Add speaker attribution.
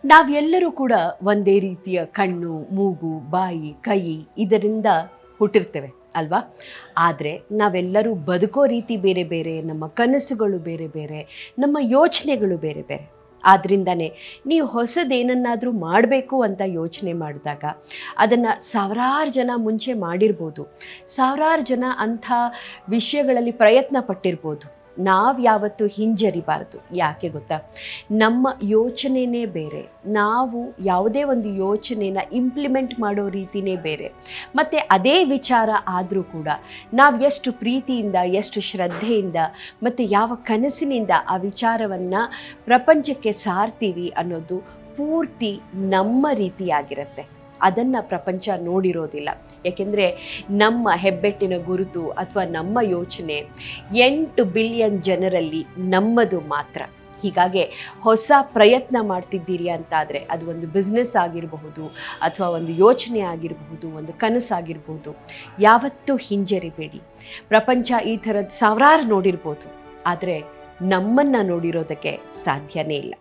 Speaker 1: ನಾವೆಲ್ಲರೂ ಕೂಡ ಒಂದೇ ರೀತಿಯ ಕಣ್ಣು, ಮೂಗು, ಬಾಯಿ, ಕೈ ಇದರಿಂದ ಹುಟ್ಟಿರ್ತೇವೆ ಅಲ್ವಾ? ಆದರೆ ನಾವೆಲ್ಲರೂ ಬದುಕೋ ರೀತಿ ಬೇರೆ ಬೇರೆ, ನಮ್ಮ ಕನಸುಗಳು ಬೇರೆ ಬೇರೆ, ನಮ್ಮ ಯೋಚನೆಗಳು ಬೇರೆ ಬೇರೆ. ಆದ್ದರಿಂದನೇ ನೀವು ಹೊಸದೇನನ್ನಾದರೂ ಮಾಡಬೇಕು ಅಂತ ಯೋಚನೆ ಮಾಡಿದಾಗ ಅದನ್ನು ಸಾವಿರಾರು ಜನ ಮುಂಚೆ ಮಾಡಿರ್ಬೋದು, ಸಾವಿರಾರು ಜನ ಅಂಥ ವಿಷಯಗಳಲ್ಲಿ ಪ್ರಯತ್ನ ಪಟ್ಟಿರ್ಬೋದು. ನಾವು ಯಾವತ್ತೂ ಹಿಂಜರಿಬಾರ್ದು. ಯಾಕೆ ಗೊತ್ತಾ? ನಮ್ಮ ಯೋಚನೆಯೇ ಬೇರೆ, ನಾವು ಯಾವುದೇ ಒಂದು ಯೋಚನೆನ ಇಂಪ್ಲಿಮೆಂಟ್ ಮಾಡೋ ರೀತಿಯೇ ಬೇರೆ. ಮತ್ತು ಅದೇ ವಿಚಾರ ಆದರೂ ಕೂಡ ನಾವು ಎಷ್ಟು ಪ್ರೀತಿಯಿಂದ, ಎಷ್ಟು ಶ್ರದ್ಧೆಯಿಂದ ಮತ್ತು ಯಾವ ಕನಸಿನಿಂದ ಆ ವಿಚಾರವನ್ನು ಪ್ರಪಂಚಕ್ಕೆ ಸಾರ್ತೀವಿ ಅನ್ನೋದು ಪೂರ್ತಿ ನಮ್ಮ ರೀತಿಯಾಗಿರುತ್ತೆ. ಅದನ್ನು ಪ್ರಪಂಚ ನೋಡಿರೋದಿಲ್ಲ. ಏಕೆಂದರೆ ನಮ್ಮ ಹೆಬ್ಬೆಟ್ಟಿನ ಗುರುತು ಅಥವಾ ನಮ್ಮ ಯೋಚನೆ 8 ಬಿಲಿಯನ್ ಜನರಲ್ಲಿ ನಮ್ಮದು ಮಾತ್ರ. ಹೀಗಾಗಿ ಹೊಸ ಪ್ರಯತ್ನ ಮಾಡ್ತಿದ್ದೀರಿ ಅಂತಾದರೆ ಅದು ಒಂದು ಬಿಸ್ನೆಸ್ ಆಗಿರಬಹುದು, ಅಥವಾ ಒಂದು ಯೋಚನೆ ಆಗಿರಬಹುದು, ಒಂದು ಕನಸಾಗಿರ್ಬೋದು, ಯಾವತ್ತೂ ಹಿಂಜರಿಬೇಡಿ. ಪ್ರಪಂಚ ಈ ಥರದ್ದು ಸಾವಿರಾರು ನೋಡಿರ್ಬೋದು, ಆದರೆ ನಮ್ಮನ್ನು ನೋಡಿರೋದಕ್ಕೆ ಸಾಧ್ಯನೇ ಇಲ್ಲ.